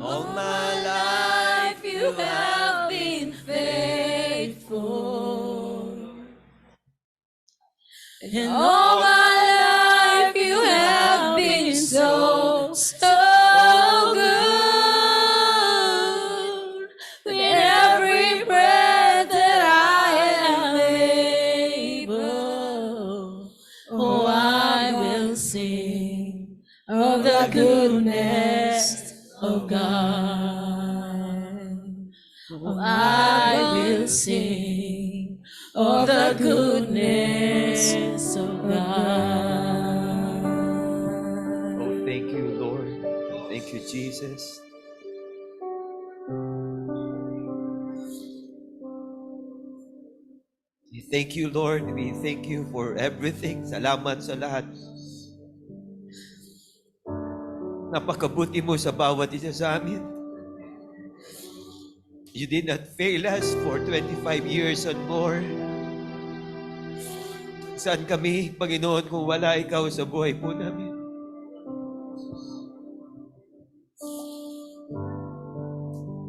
All my life you have been faithful. And all my life you have been so, so good. With every breath that I am able, oh, I will sing of the goodness of God. Oh, I will sing of the goodness of God. Oh, thank you, Lord. Thank you, Jesus. We thank you, Lord. We thank you for everything. Salamat sa lahat. Napakabuti mo sa bawat isa sa amin. You did not fail us for 25 years and more. Saan kami, Panginoon, kung wala ikaw sa buhay po namin?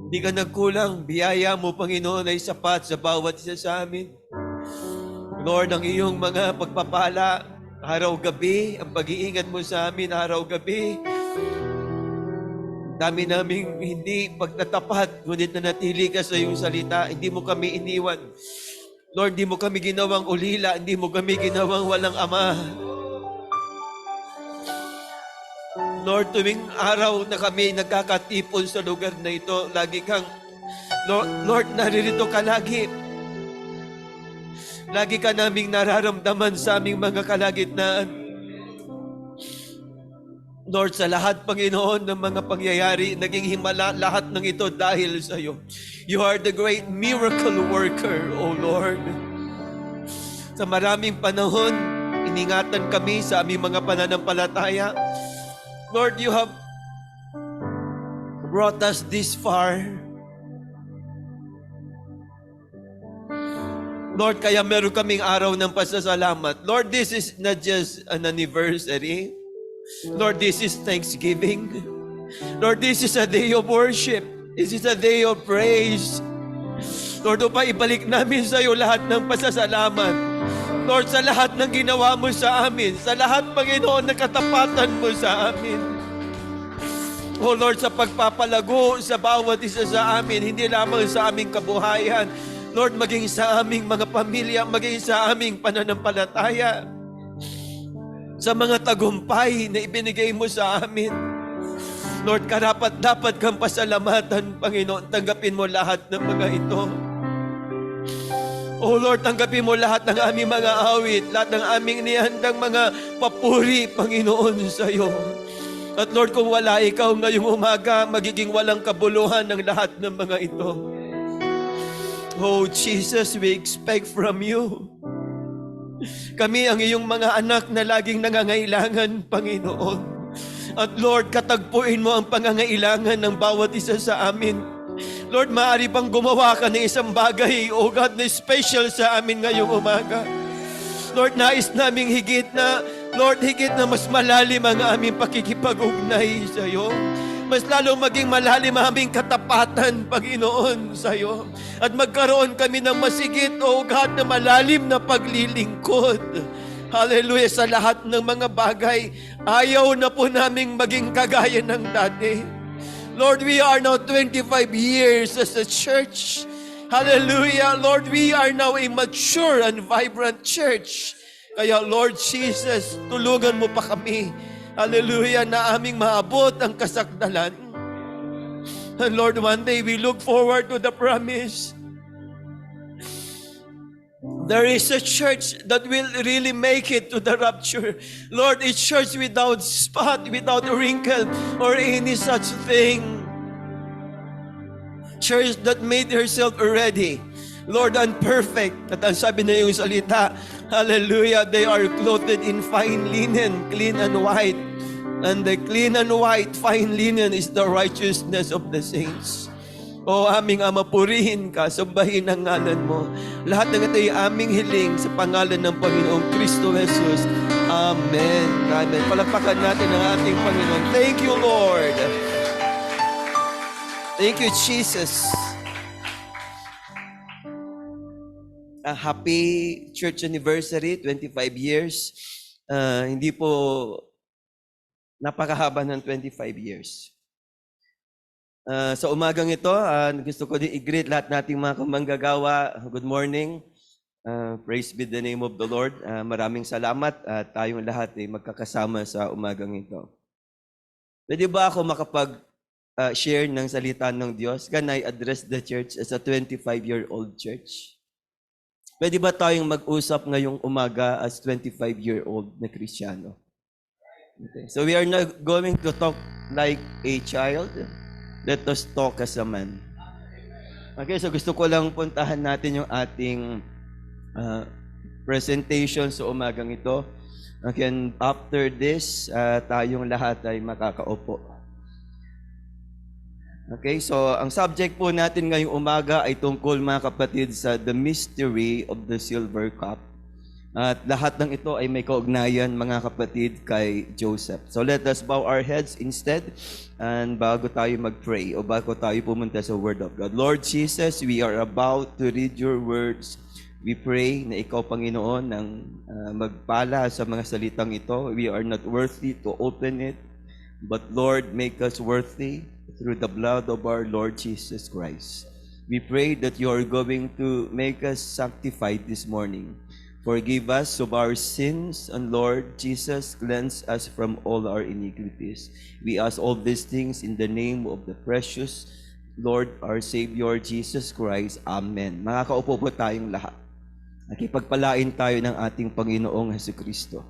Hindi ka nagkulang. Biyaya mo, Panginoon, ay sapat sa bawat isa sa amin. Lord, ang iyong mga pagpapala, araw-gabi, ang pag-iingat mo sa amin, araw-gabi. Dami naming hindi pagtatapat, ngunit nanatili ka sa iyong salita. Hindi mo kami iniwan. Lord, hindi mo kami ginawang ulila, hindi mo kami ginawang walang ama. Lord, tuwing araw na kami nagkakatipon sa lugar na ito, lagi kang, Lord, naririto ka lagi. Lagi ka naming nararamdaman sa aming mga kalagitnaan. Lord, sa lahat, Panginoon, ng mga pangyayari, naging himala lahat ng ito dahil sa iyo. You are the great miracle worker, O Lord. Sa maraming panahon, iningatan kami sa aming mga pananampalataya. Lord, you have brought us this far. Lord, kaya meron kaming araw ng pasasalamat. Lord, this is not just an anniversary. Lord, this is Thanksgiving. Lord, this is a day of worship. This is a day of praise. Lord, upang ibalik namin sa iyo lahat ng pasasalamat. Lord, sa lahat ng ginawa mo sa amin, sa lahat, Panginoon, na katapatan mo sa amin. Oh Lord, sa pagpapalago sa bawat isa sa amin, hindi lamang sa aming kabuhayan, Lord, maging sa aming mga pamilya, maging sa aming pananampalataya, sa mga tagumpay na ibinigay mo sa amin. Lord, karapat-dapat kang pasalamatan, Panginoon. Tanggapin mo lahat ng mga ito. Oh Lord, tanggapin mo lahat ng aming mga awit, lahat ng aming nihandang mga papuri, Panginoon, sa iyo. At Lord, kung wala ikaw ngayong umaga, magiging walang kabuluhan ng lahat ng mga ito. Oh Jesus, we expect from you. Kami ang iyong mga anak na laging nangangailangan, Panginoon. At Lord, katagpuin mo ang pangangailangan ng bawat isa sa amin. Lord, maaari bang gumawa ka ng isang bagay, O God, na special sa amin ngayong umaga. Lord, nais naming higit na mas malalim ang aming pakikipag-ugnay sa iyo. Mas lalo maging malalim ang aming katapatan, Panginoon, sa iyo. At magkaroon kami ng masigit, O God, na malalim na paglilingkod. Hallelujah, sa lahat ng mga bagay. Ayaw na po naming maging kagaya ng dati. Lord, we are now 25 years as a church. Hallelujah. Lord, we are now a mature and vibrant church. Kaya Lord Jesus, tulungan mo pa kami. Hallelujah, na aming maabot ang kasakdalan. And Lord, one day we look forward to the promise. There is a church that will really make it to the rapture. Lord, a church without spot, without wrinkle, or any such thing. Church that made herself ready. Lord, and perfect. At ang sabi na yung salita, hallelujah, they are clothed in fine linen, clean and white. And the clean and white, fine linen is the righteousness of the saints. O aming Ama, purihin ka, sambahin ang ngalan mo. Lahat ng ito ay aming hiling sa pangalan ng Panginoong Kristo Jesus. Amen. Amen. Palakpakan natin ang ating Panginoon. Thank you, Lord. Thank you, Jesus. A happy church anniversary, 25 years. Hindi po napakahaba ng 25 years. Sa umagang ito, gusto ko din i-greet lahat nating mga kamanggagawa. Good morning. Praise be the name of the Lord. Maraming salamat at tayong lahat ay magkakasama sa umagang ito. Pwede ba ako makapag-share ng salita ng Diyos? Can I address the church as a 25-year-old church? Pwede ba tayong mag-usap ngayong umaga as 25-year-old na Kristiyano? Okay. So we are not going to talk like a child. Let us talk as a man. Okay, so gusto ko lang puntahan natin yung ating presentation sa umagang ito. Okay, and after this, tayong lahat ay makakaupo. Okay, so ang subject po natin ngayong umaga ay tungkol, mga kapatid, sa the mystery of the silver cup. At lahat ng ito ay may kaugnayan, mga kapatid, kay Joseph. So let us bow our heads instead, and bago tayo mag-pray o bago tayo pumunta sa Word of God. Lord Jesus, we are about to read your words. We pray na ikaw, Panginoon, ang magpala sa mga salitang ito. We are not worthy to open it, but Lord, make us worthy through the blood of our Lord Jesus Christ. We pray that you are going to make us sanctified this morning. Forgive us of our sins, and Lord Jesus, cleanse us from all our iniquities. We ask all these things in the name of the precious Lord, our Savior, Jesus Christ. Amen. Makakaupo po tayong lahat. Nakipagpalain tayo ng ating Panginoong Jesucristo.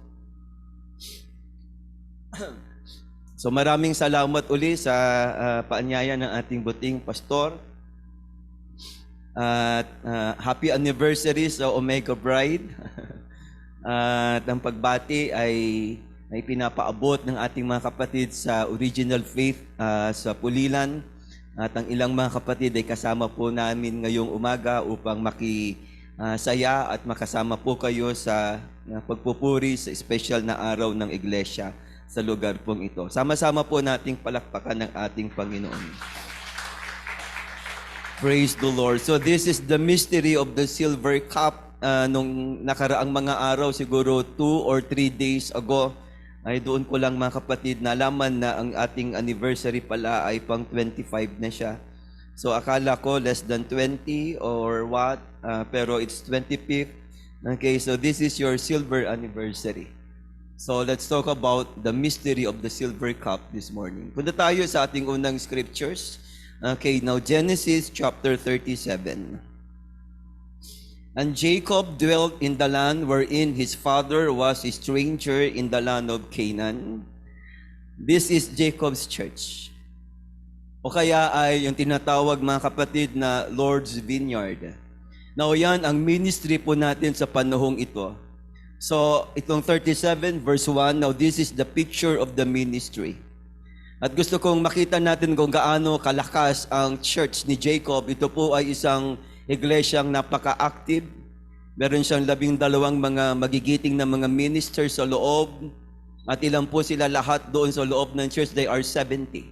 So maraming salamat uli sa paanyaya ng ating buting pastor. At happy anniversary sa Omega Bride. At ang pagbati ay pinapaabot ng ating mga kapatid sa Original Faith sa Pulilan. At ang ilang mga kapatid ay kasama po namin ngayong umaga upang makisaya at makasama po kayo sa pagpupuri sa special na araw ng Iglesia sa lugar pong ito. Sama-sama po nating palakpakan ng ating Panginoon. Praise the Lord. So this is the mystery of the silver cup. Nung nakaraang mga araw, siguro 2 or 3 days ago, ay doon ko lang, mga kapatid, nalaman na ang ating anniversary pala ay pang 25 na siya. So akala ko less than 20 or what, pero it's 25th. Okay, so this is your silver anniversary. So let's talk about the mystery of the silver cup this morning. Punta tayo sa ating unang scriptures. Okay, now Genesis chapter 37. And Jacob dwelt in the land wherein his father was a stranger in the land of Canaan. This is Jacob's church. O kaya ay yung tinatawag, mga kapatid, na Lord's Vineyard. Now yan ang ministry po natin sa panahong ito. So itong 37 verse 1, now this is the picture of the ministry. At gusto kong makita natin kung gaano kalakas ang church ni Jacob. Ito po ay isang iglesyang napaka-active. Meron siyang 12 mga magigiting na mga ministers sa loob. At ilan po sila lahat doon sa loob ng church? They are 70.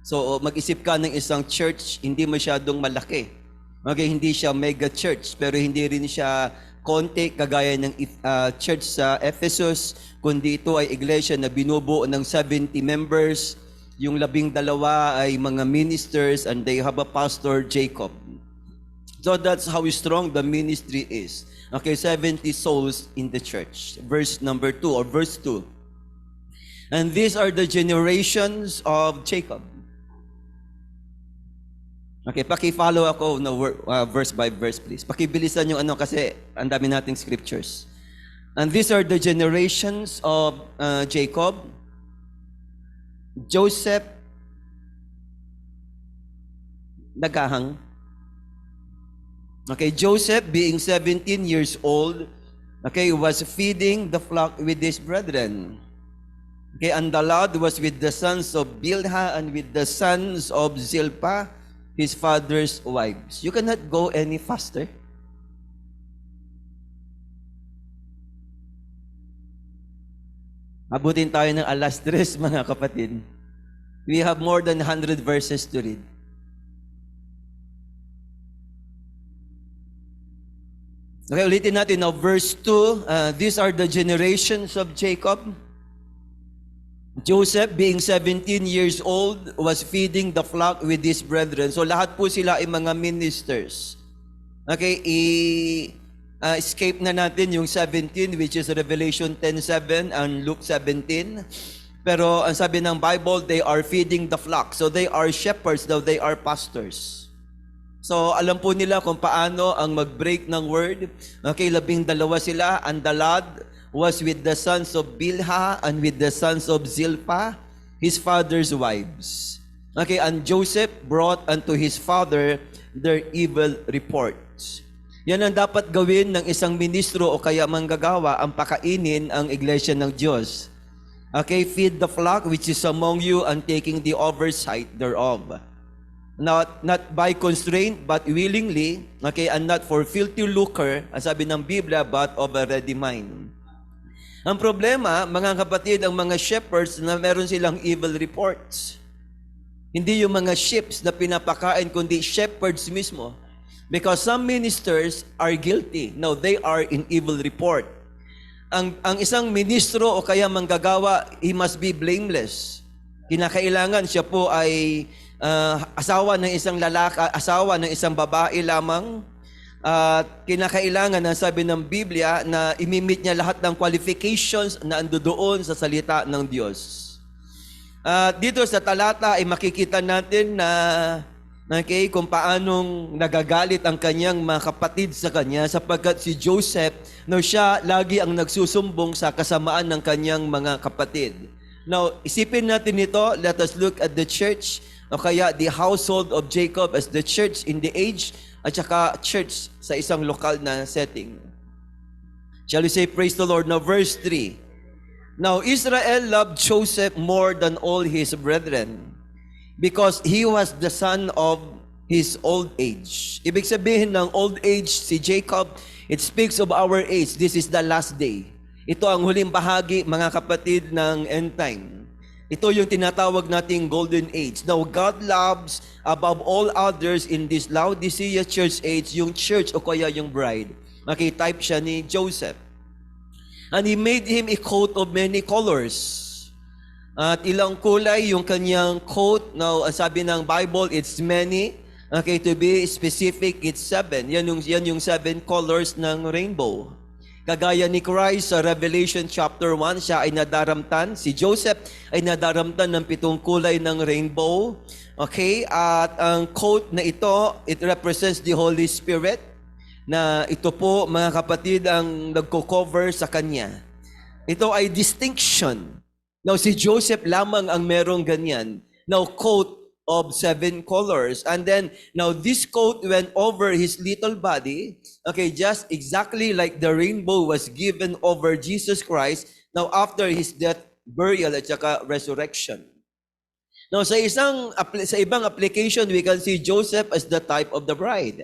So mag-isip ka ng isang church, hindi masyadong malaki. Okay, hindi siya mega church, pero hindi rin siya konti kagaya ng church sa Ephesus, kundi ito ay iglesia na binubuo ng 70 members. Yung 12 ay mga ministers, and they have a pastor, Jacob. So that's how strong the ministry is. Okay, 70 souls in the church. Verse number 2 or verse 2. And these are the generations of Jacob. Okay, paki-follow ako na verse by verse, please. Pakibilisan yung kasi ang dami nating scriptures. And these are the generations of Jacob. Joseph nagahang. Okay, Joseph being 17 years old, okay, was feeding the flock with his brethren. Okay, and the lad was with the sons of Bilhah and with the sons of Zilpah, his father's wives. You cannot go any faster. Abutin tayo ng alas 3, mga kapatid. We have more than 100 verses to read. Okay, ulitin natin now, verse 2. These are the generations of Jacob. Joseph, being 17 years old, was feeding the flock with his brethren. So lahat po sila ay mga ministers. Okay, escape na natin yung 17, which is Revelation 10:7 and Luke 17. Pero ang sabi ng Bible, they are feeding the flock. So they are shepherds, though they are pastors. So alam po nila kung paano ang mag-break ng word. Okay, 12 sila, and the lad was with the sons of Bilhah and with the sons of Zilpah, his father's wives. Okay, and Joseph brought unto his father their evil reports. Yan ang dapat gawin ng isang ministro o kaya manggagawa, ang pakainin ang iglesia ng Diyos. Okay, feed the flock which is among you and taking the oversight thereof. Not by constraint, but willingly, okay, and not for filthy lucre, ang sabi ng Biblia, but of a ready mind. Ang problema, mga kapatid, ang mga shepherds na meron silang evil reports. Hindi yung mga sheep na pinapakain, kundi shepherds mismo. Because some ministers are guilty. No, they are in evil report. Ang isang ministro o kaya manggagawa, he must be blameless. Kinakailangan siya po ay asawa ng isang lalaki, asawa ng isang babae lamang. Kinakailangan na sabi ng Biblia na imimit niya lahat ng qualifications na andoon sa salita ng Diyos. Dito sa talata ay makikita natin na okay, kung paanong nagagalit ang kanyang mga kapatid sa kanya sapagkat si Joseph, no, siya lagi ang nagsusumbong sa kasamaan ng kanyang mga kapatid. Now, isipin natin ito, let us look at the church o kaya the household of Jacob as the church in the age at saka church sa isang lokal na setting. Shall we say, praise the Lord? Now, verse 3. Now, Israel loved Joseph more than all his brethren because he was the son of his old age. Ibig sabihin ng old age si Jacob, it speaks of our age. This is the last day. Ito ang huling bahagi, mga kapatid, ng end time. Ito yung tinatawag nating golden age. Now, God loves above all others in this Laodicea church age, yung church o kaya yung bride. Okay, type siya ni Joseph. And he made him a coat of many colors. At ilang kulay yung kanyang coat. Now, ang sabi ng Bible, it's many. Okay, to be specific, it's 7. Yan yung 7 colors ng rainbow. Kagaya ni Christ sa Revelation chapter 1, siya ay nadaramtan. Si Joseph ay nadaramtan ng 7 kulay ng rainbow. Okay? At ang coat na ito, it represents the Holy Spirit. Na ito po, mga kapatid, ang nagko-cover sa kanya. Ito ay distinction. Now, si Joseph lamang ang merong ganyan. Now, coat of 7 colors. And then, now this coat went over his little body. Okay, just exactly like the rainbow was given over Jesus Christ. Now, after his death, burial, at saka resurrection. Now, sa ibang application, we can see Joseph as the type of the bride.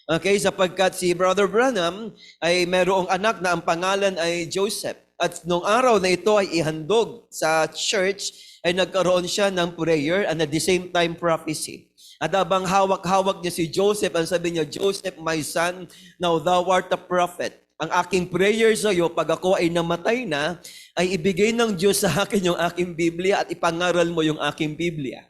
Okay, sapagkat si Brother Branham ay mayroong anak na ang pangalan ay Joseph. At nung araw na ito ay ihandog sa church, ay nagkaroon siya ng prayer and at the same time prophecy. At habang hawak-hawak niya si Joseph, ang sabi niya, Joseph, my son, now thou art a prophet. Ang aking prayer sa iyo, pag ako ay namatay na, ay ibigay ng Diyos sa akin yung aking Biblia at ipangaral mo yung aking Biblia.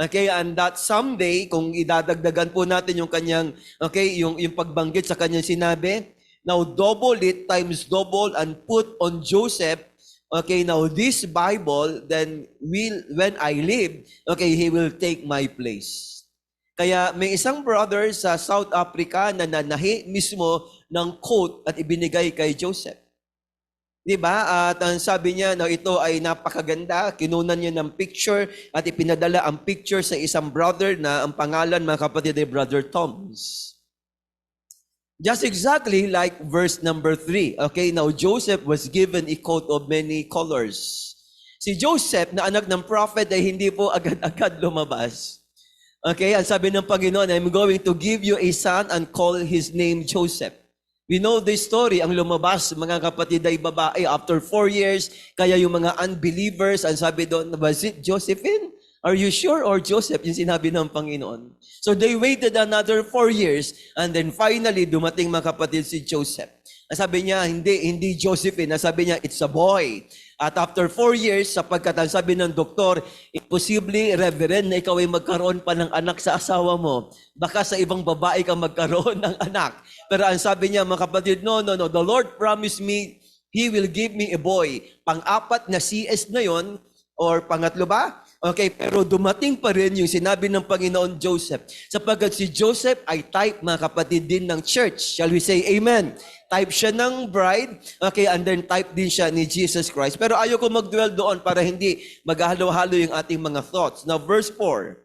Okay, and that someday, kung idadagdagan po natin yung kanyang, okay, yung pagbanggit sa kanyang sinabi, now double it times double and put on Joseph, okay, now this Bible, then when I live, okay, he will take my place. Kaya may isang brother sa South Africa na nanahi mismo ng coat at ibinigay kay Joseph. Diba? At ang sabi niya na ito ay napakaganda, kinunan niya ng picture at ipinadala ang picture sa isang brother na ang pangalan, mga kapatid, ay Brother Toms. Just exactly like verse number 3. Okay, now Joseph was given a coat of many colors. Si Joseph na anak ng prophet ay hindi po agad-agad lumabas. Okay, ang sabi ng Panginoon, I'm going to give you a son and call his name Joseph. We know this story, ang lumabas, mga kapatid, ay babae after 4 years, kaya yung mga unbelievers, ang sabi doon, was it Josephine? Are you sure? Or Joseph, yung sinabi ng Panginoon. So they waited another 4 years and then finally dumating mga kapatid si Joseph. Sabi niya, hindi Joseph Sabi niya, it's a boy. At after 4 years, sapagkat ang sabi ng doktor, imposible, Reverend, na ikaw ay magkaroon pa ng anak sa asawa mo. Baka sa ibang babae ka magkaroon ng anak. Pero ang sabi niya, mga kapatid, no. The Lord promised me, He will give me a boy. Pang-apat na CS na yon, or pangatlo ba? Okay, pero dumating pa rin yung sinabi ng Panginoon Joseph. Sapagkat si Joseph ay type, mga kapatid, din ng church. Shall we say amen? Type siya ng bride, okay, and then type din siya ni Jesus Christ. Pero ayoko mag-dwell doon para hindi maghalo-halo yung ating mga thoughts. Now, verse 4.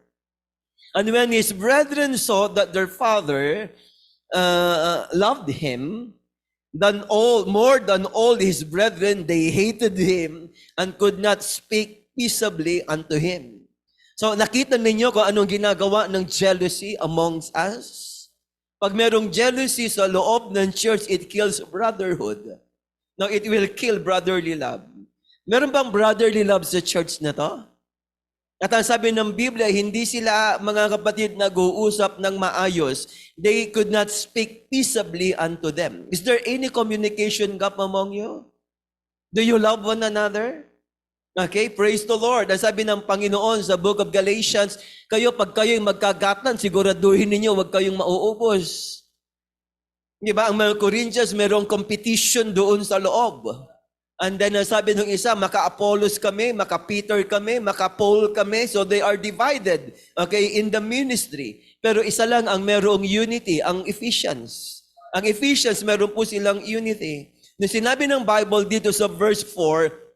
And when his brethren saw that their father loved him, more than all his brethren, they hated him and could not speak peaceably unto him. So nakita ninyo kung anong ginagawa ng jealousy amongst us? Pag merong jealousy sa loob ng church, it kills brotherhood. Now, it will kill brotherly love. Meron bang brotherly love sa church na to? At ang sabi ng Biblia, hindi sila, mga kapatid, nag-uusap ng maayos. They could not speak peaceably unto them. Is there any communication gap among you? Do you love one another? Okay, praise the Lord. Ang sabi ng Panginoon sa Book of Galatians, pag kayo'y magkagatan, siguraduhin ninyo, huwag kayong mauubos. Di ba? Ang mga Corinthians, merong competition doon sa loob. And then, sabi ng isa, maka-Apollos kami, maka-Peter kami, maka-Paul kami, so they are divided, okay, in the ministry. Pero isa lang ang merong unity, ang Ephesians. Ang Ephesians, meron po silang unity. Nung sinabi ng Bible dito sa verse 4,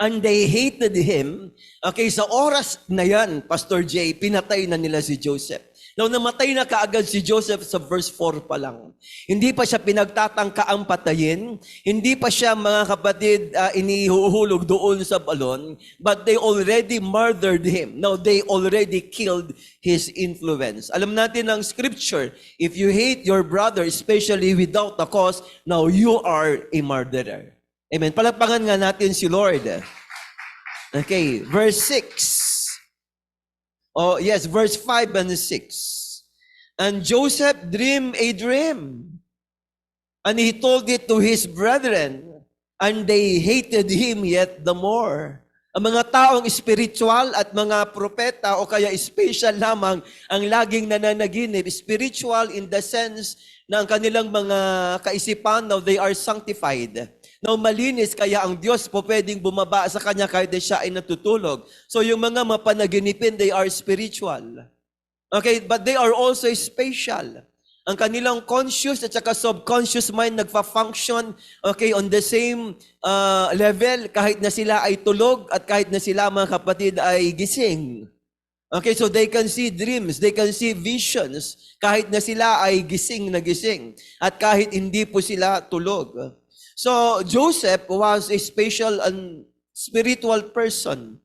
and they hated him. Okay, sa oras na yan, Pastor Jay, pinatay na nila si Joseph. Now, namatay na kaagad si Joseph sa verse 4 pa lang. Hindi pa siya pinagtatangkaang patayin. Hindi pa siya, mga kapatid, inihuhulog doon sa balon. But they already murdered him. Now, they already killed his influence. Alam natin ang scripture, if you hate your brother, especially without a cause, now you are a murderer. Amen. Palakpakan nga natin si Lord. Okay, verse 6. Oh, yes, verse 5 and 6. And Joseph dreamed a dream, and he told it to his brethren, and they hated him yet the more. Ang mga taong spiritual at mga propeta o kaya special lamang ang laging nananaginip. Spiritual in the sense na ang kanilang mga kaisipan, now they are sanctified. Now, malinis, kaya ang Diyos po pwedeng bumaba sa kanya kahit na siya ay natutulog. So, yung mga mapanaginipin, they are spiritual. Okay, but they are also special. Ang kanilang conscious at saka subconscious mind nagfa-function, okay, on the same level, kahit na sila ay tulog at kahit na sila, mga kapatid, ay gising. Okay, so they can see dreams, they can see visions, kahit na sila ay gising na gising, at kahit hindi po sila tulog. So, Joseph was a special and spiritual person.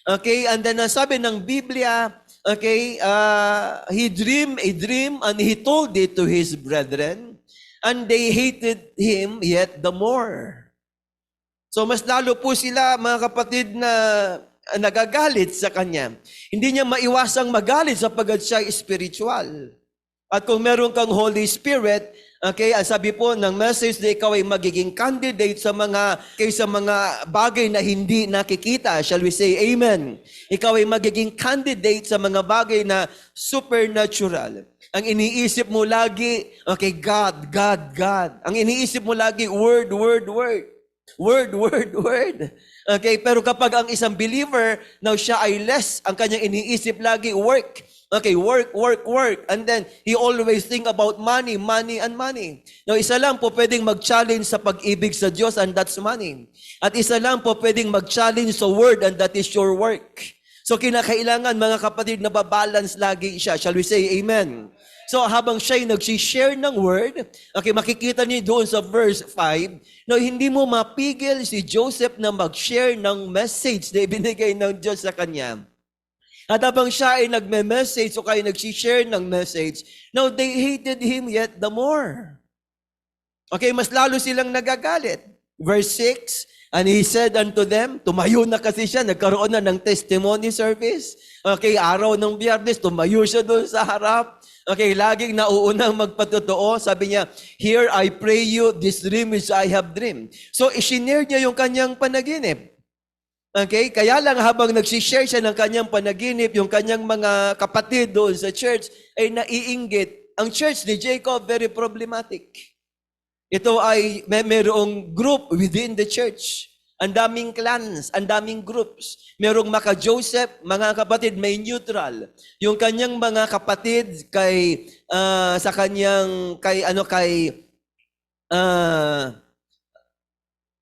Okay, and then sabi ng Biblia, okay, he dreamed a dream and he told it to his brethren, and they hated him yet the more. So, mas lalo po sila, mga kapatid, na nagagalit sa kanya. Hindi niya maiwasang magalit sapagkat siya spiritual. At kung meron kang Holy Spirit, okay, ang sabi po ng message na ikaw ay magiging candidate sa mga bagay na hindi nakikita. Shall we say amen? Ikaw ay magiging candidate sa mga bagay na supernatural. Ang iniisip mo lagi, okay, God, God, God. Ang iniisip mo lagi, word, word, word. Word, word, word. Okay, pero kapag ang isang believer, now siya ay less, ang kanyang iniisip lagi, work. Okay, work, work, work. And then, he always think about money, money, and money. Now, isa lang po pwedeng mag-challenge sa pag-ibig sa Diyos, and that's money. At isa lang po pwedeng mag-challenge sa word, and that is your work. So, kinakailangan, mga kapatid, na babalance lagi siya. Shall we say amen? So, habang siya'y nag-share ng word, okay, makikita niyo doon sa verse 5, no, hindi mo mapigil si Joseph na mag-share ng message na ibinigay ng Diyos sa kanya. At habang siya ay nagme-message o kaya nag-share ng message, now they hated him yet the more. Okay, mas lalo silang nagagalit. Verse 6, And he said unto them, tumayo na kasi siya, nagkaroon na ng testimony service. Okay, araw ng Biyernes, tumayo siya doon sa harap. Okay, laging nauunang magpatotoo. Sabi niya, here I pray you, this dream which I have dreamed. So, isinare niya yung kanyang panaginip. Okay, kaya lang habang nagsishare siya ng kanyang panaginip, yung kanyang mga kapatid doon sa church ay naiinggit. Ang church ni Jacob, very problematic. Ito ay mayroong group within the church. Ang daming clans, ang daming groups. Merong maka-Joseph, mga kapatid, may neutral. Yung kanyang mga kapatid kay sa kanyang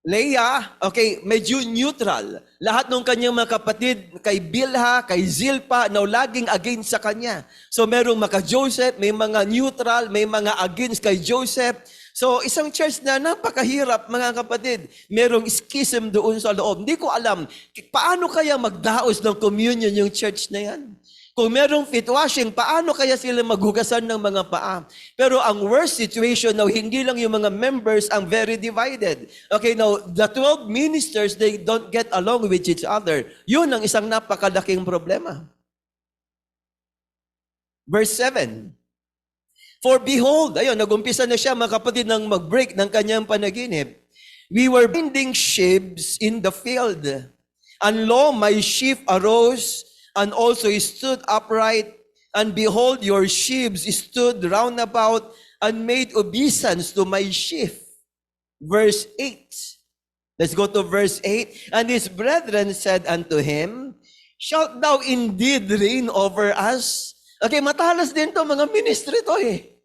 Leah, okay, medyo neutral. Lahat ng kanyang mga kapatid, kay Bilha, kay Zilpa, na laging against sa kanya. So merong maka-Joseph, may mga neutral, may mga against kay Joseph. So isang church na napakahirap, mga kapatid. Merong schism doon sa loob. Hindi ko alam, paano kaya magdaos ng communion yung church na yan? Kung merong feet washing, paano kaya sila maghugasan ng mga paa? Pero ang worst situation now, hindi lang yung mga members ang very divided. Okay, now, the 12 ministers, they don't get along with each other. Yun ang isang napakalaking problema. Verse 7. For behold, ayun, nagumpisa na siya, mga kapatid, ng mag-break ng kanyang panaginip. We were binding sheaves in the field. And lo, my sheaf arose, and also stood upright, and behold, your sheaves stood round about, and made obeisance to my sheaf. Verse 8. Let's go to verse 8. And his brethren said unto him, shalt thou indeed reign over us? Okay, matalas din to mga ministry to eh.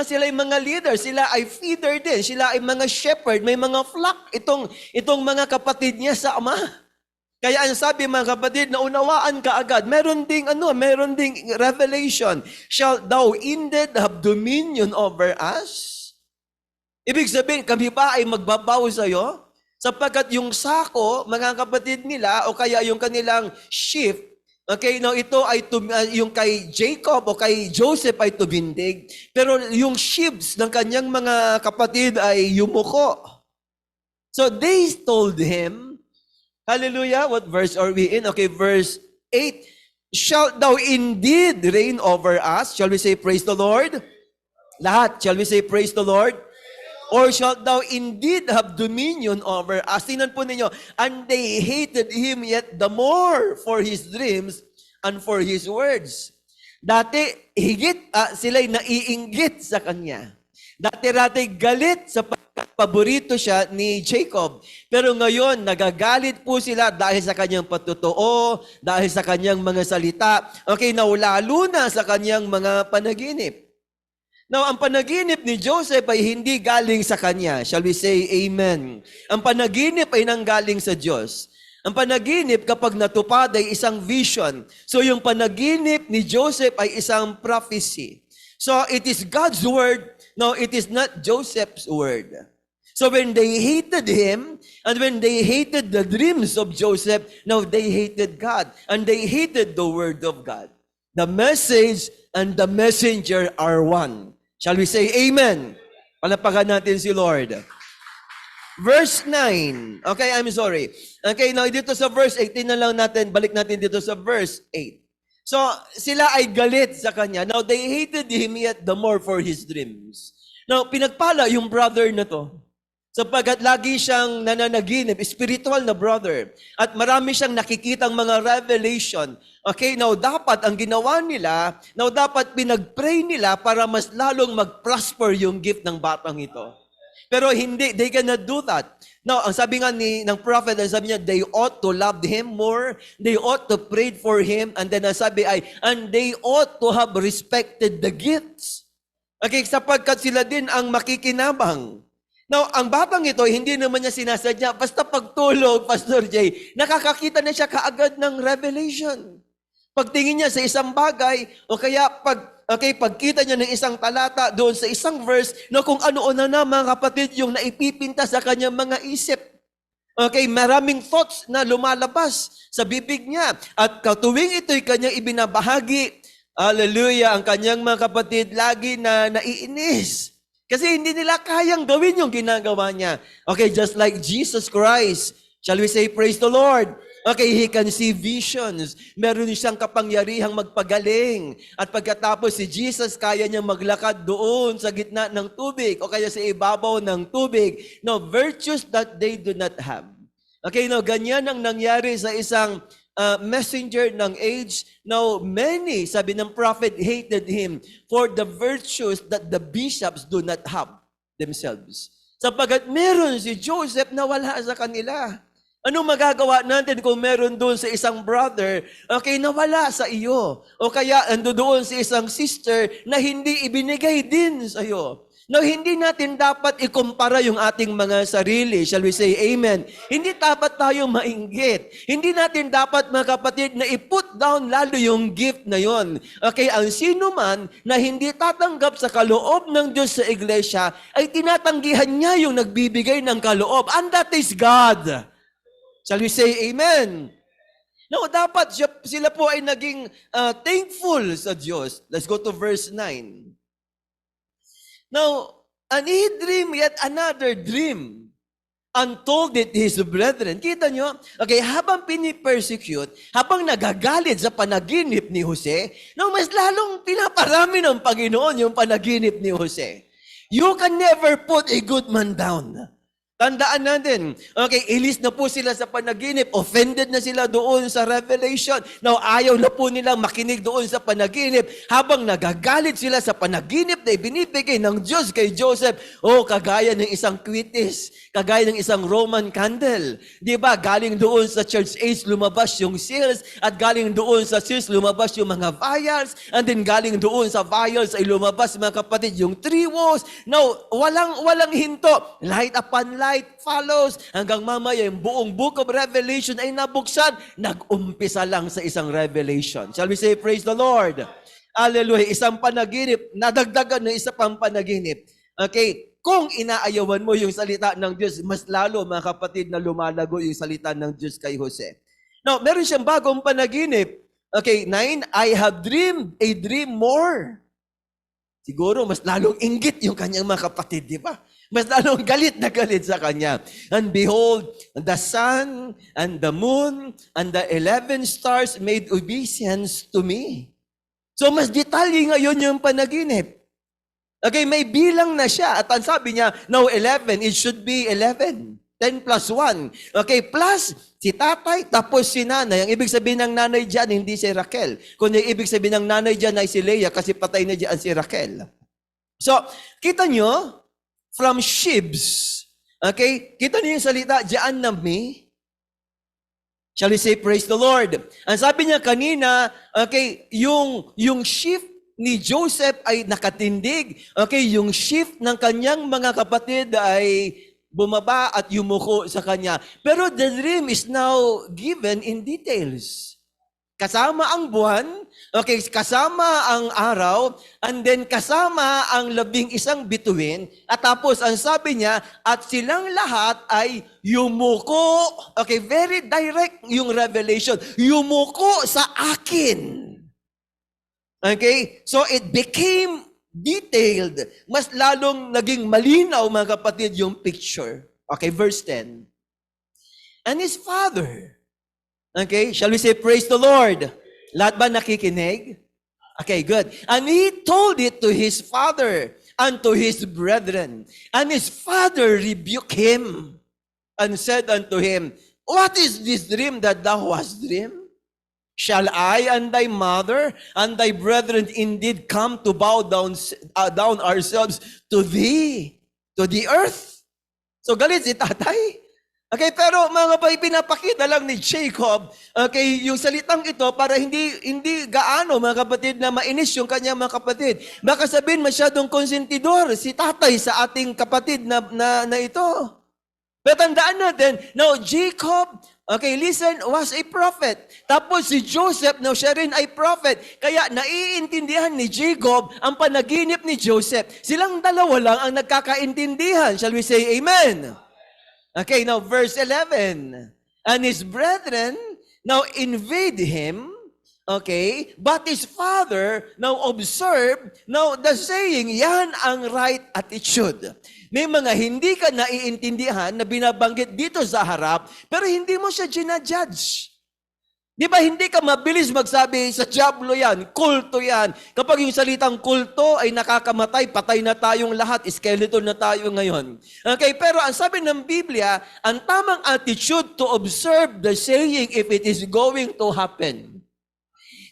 Sila ay mga leader, sila ay feeder din, sila ay mga shepherd, may mga flock itong mga kapatid niya sa ama. Kaya ang sabi mga kapatid, naunawaan ka agad. Meron ding revelation. Shall thou indeed have dominion over us? Ibig sabihin, kami ba ay magbabaw sa iyo? Sapagkat yung sako, mga kapatid nila, o kaya yung kanilang sheaf, okay, now ito ay yung kay Jacob o kay Joseph ay tubindig, pero yung sheaves ng kanyang mga kapatid ay yumuko. So they told him, hallelujah, what verse are we in? Okay, verse 8. Shalt thou indeed reign over us? Shall we say praise the Lord? Lahat, shall we say praise the Lord? Or shalt thou indeed have dominion over us? Tingnan po ninyo, and they hated him yet the more for his dreams and for his words. Dati, sila'y naiinggit sa kanya. Dati-rati galit sa paborito siya ni Jacob. Pero ngayon, nagagalit po sila dahil sa kanyang patutuo, dahil sa kanyang mga salita. Okay, now lalo na sa kanyang mga panaginip. Now, ang panaginip ni Joseph ay hindi galing sa kanya. Shall we say amen? Ang panaginip ay nanggaling sa Diyos. Ang panaginip kapag natupad ay isang vision. So yung panaginip ni Joseph ay isang prophecy. So it is God's word. No, it is not Joseph's word. So when they hated him, and when they hated the dreams of Joseph, now they hated God. And they hated the word of God. The message and the messenger are one. Shall we say amen? Palapakan natin si Lord. Verse 9. Okay, I'm sorry. Okay, now dito sa verse 8, tingnan lang natin, balik natin dito sa verse 8. So, sila ay galit sa kanya. Now, they hated him yet the more for his dreams. Now, pinagpala yung brother na to. Sapagkat lagi siyang nananaginip, spiritual na brother. At marami siyang nakikitang mga revelation. Okay, now dapat ang ginawa nila, now dapat pinag-pray nila para mas lalong mag-prosper yung gift ng batang ito. Pero hindi, they cannot do that. Now, ang sabi nga ng prophet, ang sabi niya, they ought to love him more, they ought to pray for him, and then ang sabi ay, and they ought to have respected the gifts. Okay, sapagkat sila din ang makikinabang. Now, ang batang ito, hindi naman niya sinasadya. Basta pagtulog, Pastor Jay, nakakakita na siya kaagad ng revelation. Pagtingin niya sa isang bagay, o kaya pagkita niya ng isang talata doon sa isang verse, na kung ano-ano na mga kapatid yung naipipinta sa kanyang mga isip. Okay, maraming thoughts na lumalabas sa bibig niya. At katuwing ito'y kanyang ibinabahagi, hallelujah, ang kanyang mga kapatid lagi na naiinis. Kasi hindi nila kayang gawin yung ginagawa niya. Okay, just like Jesus Christ. Shall we say, praise the Lord? Okay, he can see visions. Meron siyang kapangyarihang magpagaling. At pagkatapos si Jesus, kaya niya maglakad doon sa gitna ng tubig o kaya sa ibabaw ng tubig. No, virtues that they do not have. Okay, no, ganyan ang nangyari sa isang messenger ng age. Now, many, sabi ng prophet, hated him for the virtues that the bishops do not have themselves. Sapagat meron si Joseph na wala sa kanila. Ano magagawa natin kung meron doon sa isang brother, okay, na wala sa iyo? O kaya ando doon sa isang sister na hindi ibinigay din sa iyo. No, hindi natin dapat ikumpara yung ating mga sarili. Shall we say amen? Hindi dapat tayo mainggit. Hindi natin dapat, mga kapatid, na i-put down lalo yung gift na yon. Okay, ang sino man na hindi tatanggap sa kaloob ng Diyos sa iglesia, ay tinatanggihan niya yung nagbibigay ng kaloob. And that is God. Shall we say amen? No, dapat sila po ay naging thankful sa Diyos. Let's go to verse 9. Now, and he dreamed yet another dream and told it to his brethren. Kita nyo? Okay, habang pinipersecute, habang nagagalit sa panaginip ni Jose, no, mas lalong pinaparami ng Panginoon yung panaginip ni Jose. You can never put a good man down. Tandaan natin, okay, ilis na po sila sa panaginip, offended na sila doon sa revelation. Now, ayaw na po nilang makinig doon sa panaginip. Habang nagagalit sila sa panaginip na ibinibigay ng Diyos kay Joseph, kagaya ng isang kwitis, kagaya ng isang Roman candle. Di ba, galing doon sa church age, lumabas yung seals, at galing doon sa seals, lumabas yung mga vials, and then galing doon sa vials ay lumabas, mga kapatid, yung three woes. Now, walang hinto. Light upon light follows, hanggang mamaya yung buong book of Revelation ay nabuksan, nag-umpisa lang sa isang revelation. Shall we say, praise the Lord? Hallelujah. Isang panaginip, nadagdagan ng isa pang panaginip. Okay, kung inaayawan mo yung salita ng Diyos, mas lalo, mga kapatid, na lumalago yung salita ng Diyos kay Jose. Now, meron siyang bagong panaginip. Okay, 9, I have dreamed a dream more. Siguro, mas lalong inggit yung kanyang mga kapatid, di ba? Mas lalong galit na galit sa kanya. And behold, the sun and the moon and the 11 stars made obeisance to me. So mas detalye ngayon yung panaginip. Okay, may bilang na siya. At ang sabi niya, no, 11, it should be 11. 10 plus 1. Okay, plus si tatay, tapos si nanay. Ang ibig sabihin ng nanay dyan, hindi si Raquel. Kundi ibig sabihin ng nanay dyan ay si Leah kasi patay na dyan si Raquel. So, kita nyo, from sheaves. Okay? Kita niyo yung salita, diyan na me. Shall we say, praise the Lord? Ang sabi niya kanina, okay, yung shift ni Joseph ay nakatindig. Okay, yung shift ng kanyang mga kapatid ay bumaba at yumuko sa kanya. Pero the dream is now given in details. Kasama ang buwan, okay, kasama ang araw, and then kasama ang 11 bituin, at tapos ang sabi niya, at silang lahat ay yumuko. Okay, very direct yung revelation. Yumuko sa akin. Okay, so it became detailed. Mas lalong naging malinaw, mga kapatid, yung picture. Okay, verse 10. And his father, okay, shall we say, praise the Lord? Lahat ba nakikinig? Okay, good. And he told it to his father and to his brethren. And his father rebuked him and said unto him, what is this dream that thou hast dreamed? Shall I and thy mother and thy brethren indeed come to bow down ourselves to thee, to the earth? So galit si tatay. Okay, pero mga kapatid, pinapakita lang ni Jacob, okay, yung salitang ito para hindi gaano, mga kapatid, na mainis yung kanyang mga kapatid. Baka sabihin masyadong konsentidor si tatay sa ating kapatid na ito. Pero tandaan natin, now Jacob, okay, listen, was a prophet. Tapos si Joseph, now siya rin ay prophet. Kaya naiintindihan ni Jacob ang panaginip ni Joseph. Silang dalawa lang ang nagkakaintindihan. Shall we say amen? Okay, now verse 11. And his brethren now invade him, Okay? But his father, now observe, now the saying, yan ang right attitude. May mga hindi ka naiintindihan na binabanggit dito sa harap, pero hindi mo siya ginajudge. Di ba, hindi ka mabilis magsabi, sa diablo yan, kulto yan. Kapag yung salitang kulto ay nakakamatay, patay na tayong lahat, skeleton na tayo ngayon. Okay, pero ang sabi ng Biblia, ang tamang attitude to observe the saying if it is going to happen.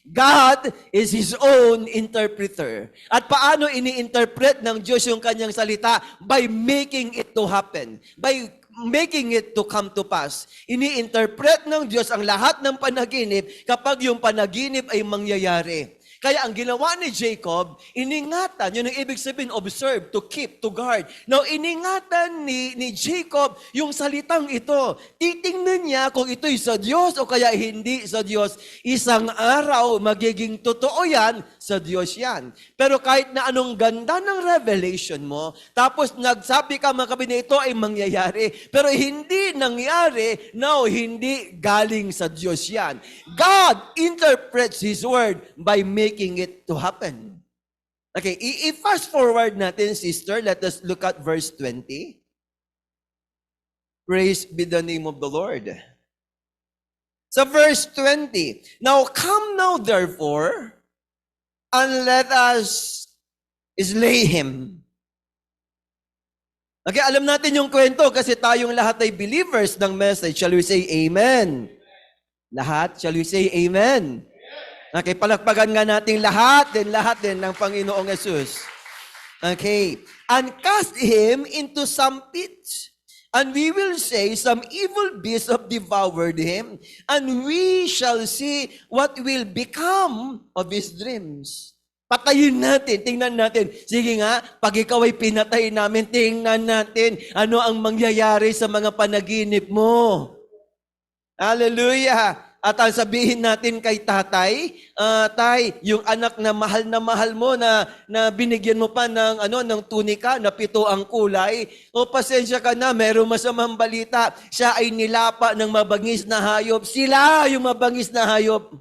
God is His own interpreter. At paano ini-interpret ng Diyos yung kanyang salita? By making it to happen. By making it to come to pass. Ini-interpret ng Diyos ang lahat ng panaginip kapag yung panaginip ay mangyayari. Kaya ang ginawa ni Jacob, iningatan, yun ang ibig sabihin, observe, to keep, to guard. Now, iningatan ni Jacob yung salitang ito. Titingnan niya kung ito'y sa Diyos o kaya hindi sa Diyos. Isang araw, magiging totoo yan, sa Diyos yan. Pero kahit na anong ganda ng revelation mo, tapos nagsabi ka mga kapatid, ito ay mangyayari, pero hindi nangyari, no, hindi galing sa Diyos yan. God interprets His word by making it to happen. Okay, i-fast forward natin, sister. Let us look at verse 20. Praise be the name of the Lord. Sa verse 20, now come now therefore, and let us slay him. Okay, alam natin yung kwento kasi tayong lahat ay believers ng message. Shall we say amen? Lahat? Shall we say amen? Okay, palakpagan nga natin lahat din ng Panginoong Yesus. Okay, and cast him into some pit, and we will say some evil beast have devoured him, and we shall see what will become of his dreams. Patayin natin, tingnan natin. Sige nga, pag ikaw ay pinatay namin, tingnan natin ano ang mangyayari sa mga panaginip mo. Hallelujah! At ang sabihin natin kay tatay, tay, yung anak na mahal mo na binigyan mo pa ng tunika na 7 ang kulay, o pasensya ka na, merong masamang balita, siya ay nilapa ng mabangis na hayop. Sila yung mabangis na hayop.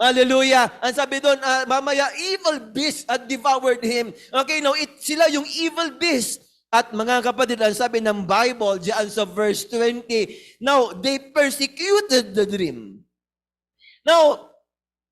Hallelujah. Ang sabi doon, mamaya, evil beast had devoured him. Okay, now, sila yung evil beast. At mga kapatid, ang sabi ng Bible, diyan sa verse 20, now, they persecuted the dream. Now,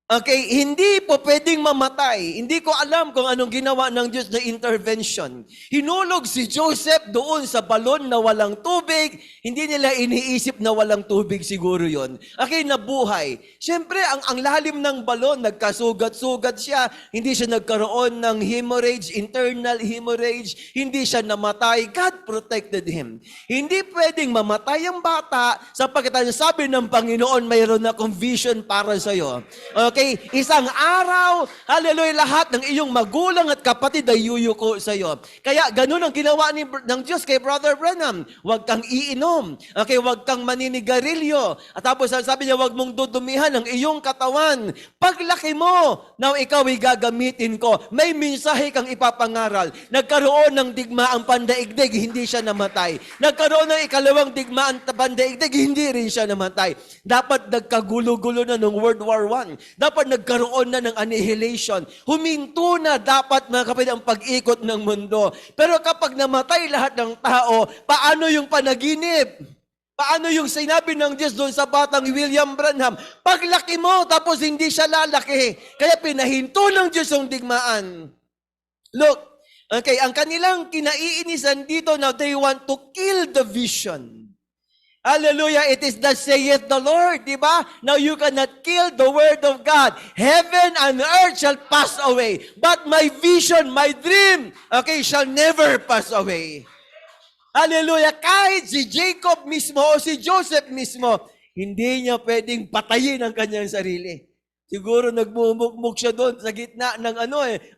okay, hindi po pwedeng mamatay. Hindi ko alam kung anong ginawa ng Diyos na intervention. Hinulog si Joseph doon sa balon na walang tubig. Hindi nila iniisip na walang tubig siguro yon. Okay, nabuhay. Siyempre, ang lalim ng balon, nagkasugat-sugat siya. Hindi siya nagkaroon ng hemorrhage, internal hemorrhage. Hindi siya namatay. God protected him. Hindi pwedeng mamatay ang bata sapagkat ang sabi ng Panginoon, mayroon akong vision para sa'yo. Okay, isang araw, hallelujah, lahat ng iyong magulang at kapatid ay yuyuko sa iyo. Kaya ganun ang ginawa ng Diyos kay Brother Branham. Huwag kang iinom. Okay, huwag kang maninigarilyo. At tapos sabi niya, huwag mong dudumihan ang iyong katawan. Paglaki mo, now ikaw ay gagamitin ko. May mensahe kang ipapangaral. Nagkaroon ng digmaang pandaigdig, hindi siya namatay. Nagkaroon ng ikalawang digmaang pandaigdig, hindi rin siya namatay. Dapat nagkagulo-gulo na ng World War I. Dapat nagkaroon na ng annihilation. Huminto na dapat, mga kapatid, ang pag-ikot ng mundo. Pero kapag namatay lahat ng tao, paano yung panaginip? Paano yung sinabi ng Diyos doon sa batang William Branham? Paglaki mo, tapos hindi siya lalaki. Kaya pinahinto ng Diyos yung digmaan. Look, okay, ang kanilang kinaiinisan dito, now they want to kill the vision. Hallelujah, it is the saith the Lord, di ba? Now you cannot kill the word of God. Heaven and earth shall pass away, but my vision, my dream, okay, shall never pass away. Hallelujah, kahit si Jacob mismo o si Joseph mismo, hindi niya pwedeng patayin ang kanyang sarili. Siguro nagmumukmuk siya doon sa gitna ng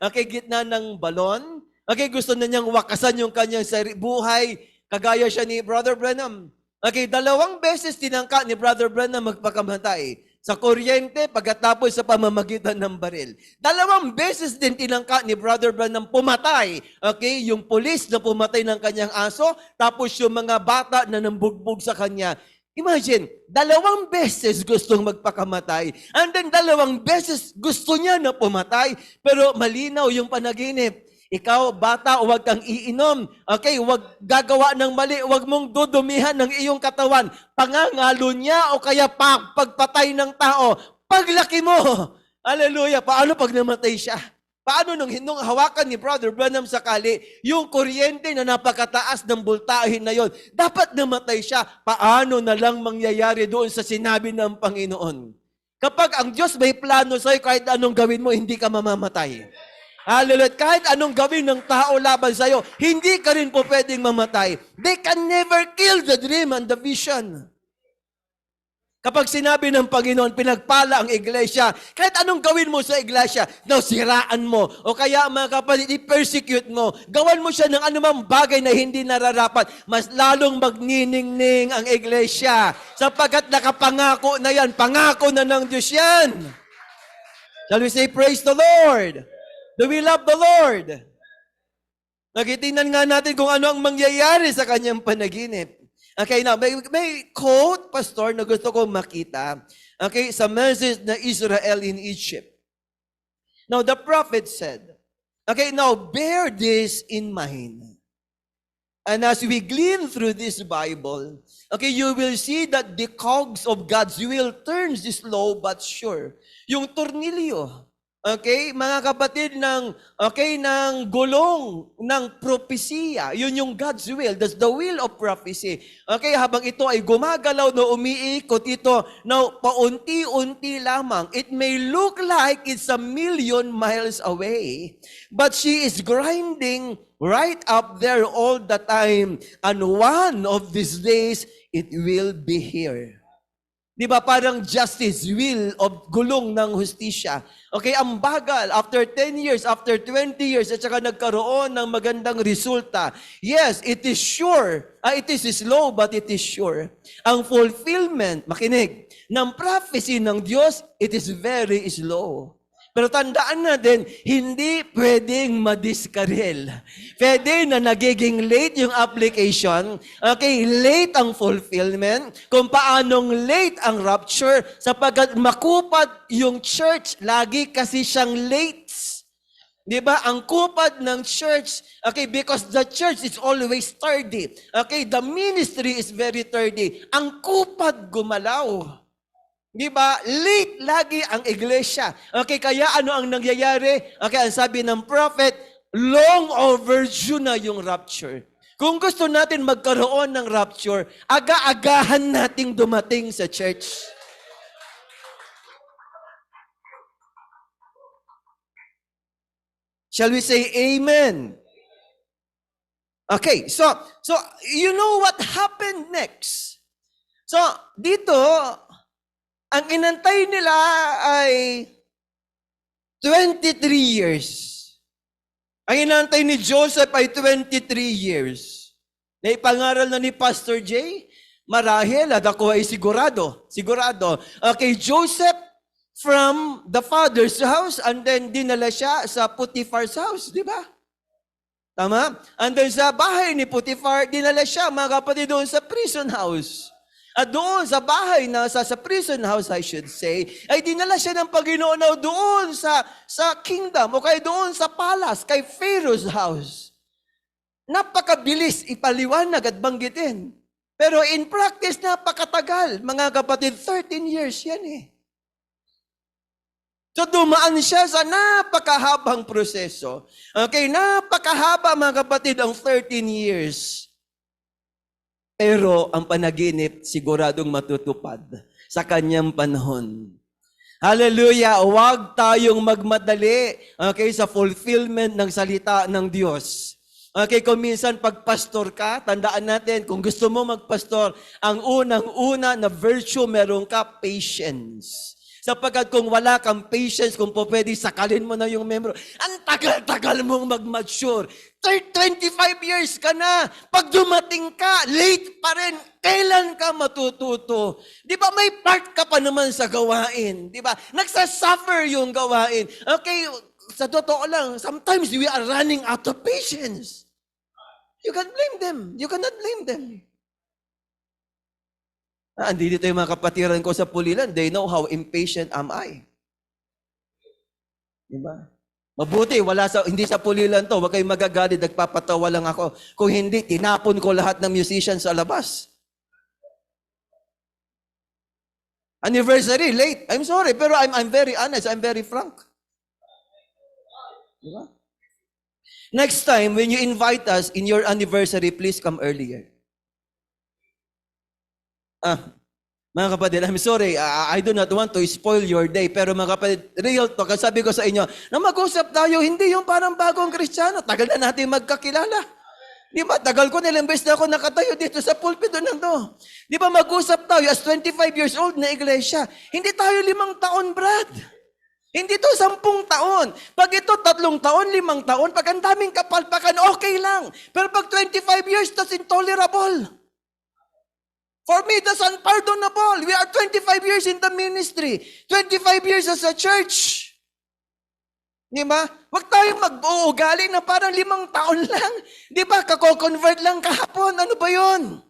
okay, gitna ng balon. Okay, gusto na niyang wakasan yung kanyang buhay, kagaya siya ni Brother Branham. Okay, 2 beses tinangka ni Brother Branham magpakamatay. Sa kuryente, pagkatapos sa pamamagitan ng baril. 2 beses din tinangka ni Brother Branham pumatay. Okay, yung pulis na pumatay ng kanyang aso, tapos yung mga bata na nambugbog sa kanya. Imagine, 2 beses gustong magpakamatay, and then 2 beses gusto niya na pumatay, pero malinaw yung panaginip. Ikaw, bata, huwag kang iinom. Okay, huwag gagawa ng mali, huwag mong dudumihan ng iyong katawan. Pangangalo niya o kaya pagpatay ng tao. Paglaki mo, hallelujah, paano pag namatay siya? Paano nung hawakan ni Brother Branham sakali, yung kuryente na napakataas ng voltahe na yon, dapat namatay siya. Paano na lang mangyayari doon sa sinabi ng Panginoon? Kapag ang Diyos may plano sa'yo, kahit anong gawin mo, hindi ka mamamatay. Hallelujah. Kahit anong gawin ng tao laban sa'yo, hindi ka rin po pwedeng mamatay. They can never kill the dream and the vision. Kapag sinabi ng Panginoon, pinagpala ang iglesia, kahit anong gawin mo sa iglesia, siraan mo, o kaya mga kapatid, i-persecute mo, gawan mo siya ng anumang bagay na hindi nararapat, mas lalong magniningning ang iglesia. Sapagkat nakapangako na yan, pangako na ng Diyos yan. Shall we say, praise the Lord? Do we love the Lord? Nakitingnan nga natin kung ano ang mangyayari sa kanyang panaginip. Okay, now, may quote, Pastor, na gusto kong makita. Okay, sa message na Israel in Egypt. Now, the prophet said, okay, now, bear this in mind. And as we glean through this Bible, okay, you will see that the cogs of God's will turns slow but sure. Yung tornilyo, okay, mga kapatid ng gulong ng propesya, yun yung God's will. That's the will of prophecy. Okay, habang ito ay gumagalaw na umiikot ito, now paunti-unti lamang. It may look like it's 1,000,000 miles away, but she is grinding right up there all the time. And one of these days, it will be here. Di ba parang justice, will of gulong ng hustisya. Okay, ang bagal, after 10 years, after 20 years, at saka nagkaroon ng magandang resulta. Yes, it is sure. It is slow, but it is sure. Ang fulfillment, makinig, ng prophecy ng Diyos, it is very slow. Pero tandaan natin, hindi pwedeng madiskarel. Pwede na nagiging late yung application, okay, late ang fulfillment, kung paanong late ang rapture, sapagkat makupad yung church, lagi kasi siyang late. Di ba? Ang kupad ng church, okay, because the church is always tardy. Okay, the ministry is very tardy. Ang kupad gumalaw. Di ba? Late lagi ang iglesia. Okay, kaya ano ang nangyayari? Okay, ang sabi ng prophet, long overdue na yung rapture. Kung gusto natin magkaroon ng rapture, aga-agahan nating dumating sa church. Shall we say amen? Okay, so you know what happened next? So, dito, ang inantay nila ay 23 years. Ang inantay ni Joseph ay 23 years. Naipangaral na ni Pastor Jay, marahil at ako ay sigurado. Okay, Joseph from the father's house and then dinala siya sa Potiphar's house, di ba? Tama? And then sa bahay ni Potiphar, dinala siya, mga kapatid, doon sa prison house. At doon sa bahay na sa prison house, I should say, ay dinala siya ng Panginoon doon sa kingdom o kaya doon sa palace, kay Pharaoh's house. Napakabilis ipaliwanag at banggitin. Pero in practice, napakatagal. Mga kapatid, 13 years yan eh. So dumaan siya sa napakahabang proseso. Okay, napakahaba mga kapatid ang 13 years. Pero ang panaginip siguradong matutupad sa kanyang panahon. Hallelujah! Huwag tayong magmadali, okay, sa fulfillment ng salita ng Diyos. Okay, kung minsan pagpastor ka, tandaan natin, kung gusto mo magpastor, ang unang-una na virtue, meron ka patience. Sapagkat kung wala kang patience, kung po pwede sakalin mo na yung membro, ang tagal-tagal mong mag-mature. 25 years ka na. Pag dumating ka, late pa rin. Kailan ka matututo? Di ba may part ka pa naman sa gawain? Di ba? Nagsasuffer yung gawain. Okay, sa totoo lang, sometimes we are running out of patience. You can't blame them. You cannot blame them. Andito yung mga kapatiran ko sa Pulilan. They know how impatient am I. Diba? Mabuti, hindi sa Pulilan to. Huwag kayong magagalit, nagpapatawa lang ako. Kung hindi, tinapon ko lahat ng musicians sa labas. Anniversary, late. I'm sorry, pero I'm very honest, I'm very frank. Diba? Next time, when you invite us in your anniversary, please come earlier. Mga kapatid, I'm sorry, I do not want to spoil your day, pero mga kapatid, real talk, sabi ko sa inyo, na mag-usap tayo, hindi yung parang bagong Kristiyano, tagal na natin magkakilala. Di ba, tagal ko nilang beses na ako nakatayo dito sa pulpito ng to. Di ba, mag-usap tayo as 25 years old na iglesia. Hindi tayo 5 taon, Brad. Hindi to 10 taon. Pag ito 3 taon, 5 taon, pag ang daming kapalpakan, okay lang. Pero pag 25 years, that's intolerable. For me, that's unpardonable. We are 25 years in the ministry. 25 years as a church. Di ba? Huwag tayong mag-uugali na parang 5 taon lang. Di ba? Kako-convert lang kahapon. Ano ba yun?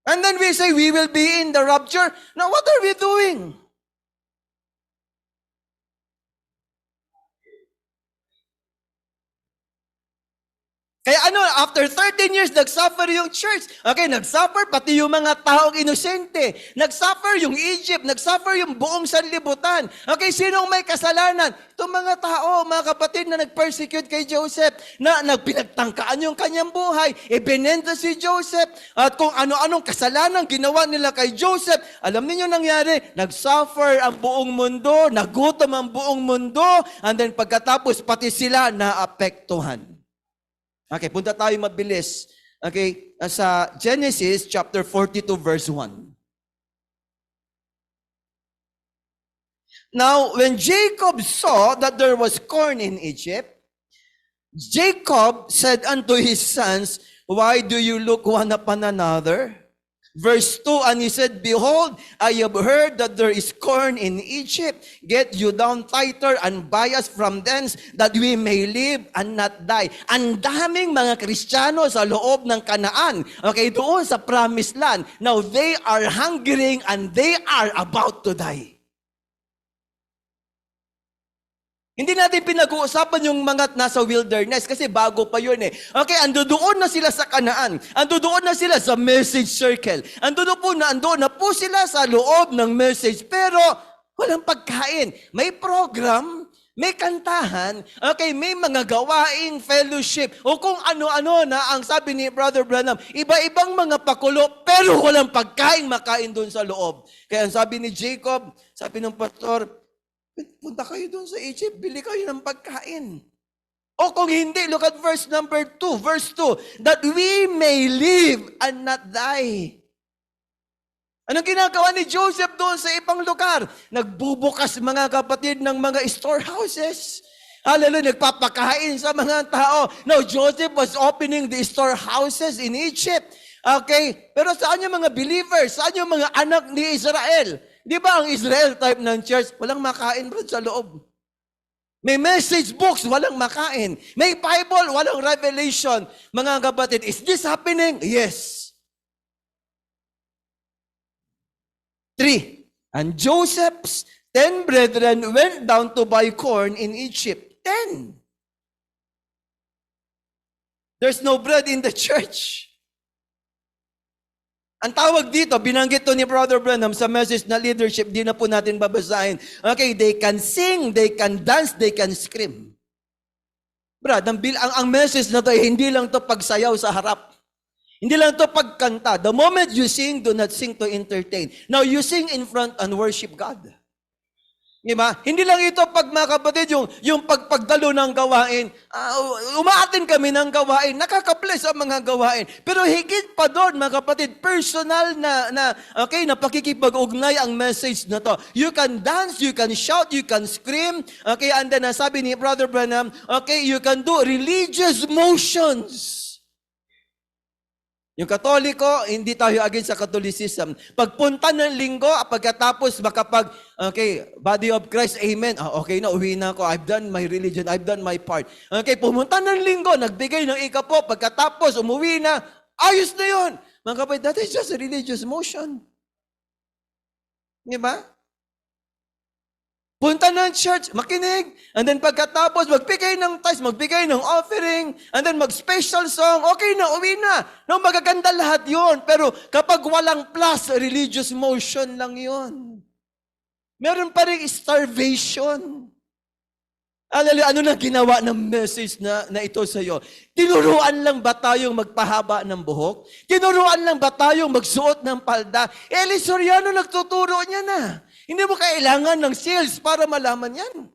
And then we say, we will be in the rapture. Now, what are we doing? Kaya after 13 years, nagsuffer yung church. Okay, nagsuffer pati yung mga taong inosente. Nagsuffer yung Egypt, nagsuffer yung buong sanlibutan. Okay, sinong may kasalanan? Itong mga tao, mga kapatid na nag-persecute kay Joseph, na nagpinagtangkaan yung kanyang buhay, ibinenta si Joseph, at kung ano-anong kasalanan ginawa nila kay Joseph, alam niyo nangyari, nagsuffer ang buong mundo, nagutom ang buong mundo, and then pagkatapos pati sila naapektuhan. Okay, punta tayo mabilis. Okay, sa Genesis chapter 42 verse 1. Now, when Jacob saw that there was corn in Egypt, Jacob said unto his sons, why do you look one upon another? Verse 2, and he said, behold, I have heard that there is corn in Egypt. Get you down tighter and buy us from thence, that we may live and not die. Ang daming mga Kristiyano sa loob ng Kanaan, okay, doon sa promised land. Now, they are hungering and they are about to die. Hindi natin pinag-uusapan yung mga nasa wilderness kasi bago pa yun eh. Okay, andoon na sila sa Kanaan. Andoon na sila sa message circle. Andoon na po sila sa loob ng message. Pero walang pagkain. May program, may kantahan, okay, may mga gawaing fellowship, o kung ano-ano na ang sabi ni Brother Branham, iba-ibang mga pakulo, pero walang pagkain makain doon sa loob. Kaya ang sabi ni Jacob, sabi ng pastor, punta kayo doon sa Egypt, bili kayo ng pagkain. O kung hindi, look at verse number 2, verse 2, that we may live and not die. Anong ginagawa ni Joseph doon sa ibang lugar? Nagbubukas mga kapatid ng mga storehouses. Hallelujah, nagpapakain sa mga tao. Now, Joseph was opening the storehouses in Egypt. Okay, pero saan yung mga believers? Saan yung mga anak ni Israel? Di ba ang Israel type ng church, walang makain bro sa loob. May message books, walang makain. May Bible, walang revelation. Mga kapatid, is this happening? Yes. 3. And Joseph's 10 brethren went down to buy corn in Egypt. 10. There's no bread in the church. Ang tawag dito, binanggit to ni Brother Branham sa message na leadership, di na po natin babasahin. Okay, they can sing, they can dance, they can scream. Brad, ang message na to, hindi lang to pagsayaw sa harap. Hindi lang to pagkanta. The moment you sing, do not sing to entertain. Now, you sing in front and worship God. Diba? Hindi lang ito pag mga kapatid, yung pagdalo ng gawain, umaatin kami ng gawain, nakaka-bless ang mga gawain. Pero higit pa doon, mga kapatid, personal na pakikipag-ugnay ang message na to. You can dance, you can shout, you can scream. Okay, and then sabi ni Brother Branham, okay, you can do religious motions. Yung Katoliko, hindi tayo against sa Catholicism. Pagpunta ng linggo, pagkatapos body of Christ, amen. Okay na, uwi na ako. I've done my religion, I've done my part. Okay, pumunta ng linggo, nagbigay ng ikapo, pagkatapos umuwi na, ayos na yun. Mga kapatid, that is just a religious motion. Di ba? Punta ng church, makinig, and then pagkatapos, magbigay ng tithes, magbigay ng offering, and then mag-special song, okay na, uwi na. No, magaganda lahat yon. Pero kapag walang plus, religious motion lang yon. Meron pa rin starvation. Ano na ginawa ng message na ito sa iyo? Tinuruan lang ba tayong magpahaba ng buhok? Tinuruan lang ba tayong magsuot ng palda? Eli Soriano nagtuturo niya na. Hindi mo kailangan ng sales para malaman yan.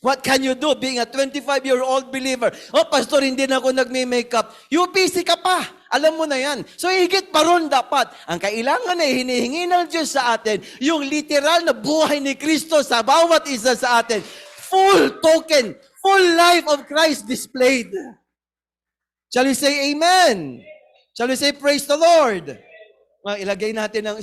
What can you do being a 25-year-old believer? Oh, pastor, hindi na ako nagme-makeup. UPC ka pa. Alam mo na yan. So, higit pa ron dapat. Ang kailangan ay hinihingi ng Diyos sa atin, yung literal na buhay ni Kristo sa bawat isa sa atin. Full token, full life of Christ displayed. Shall we say amen? Shall we say praise the Lord? Ilagay natin ang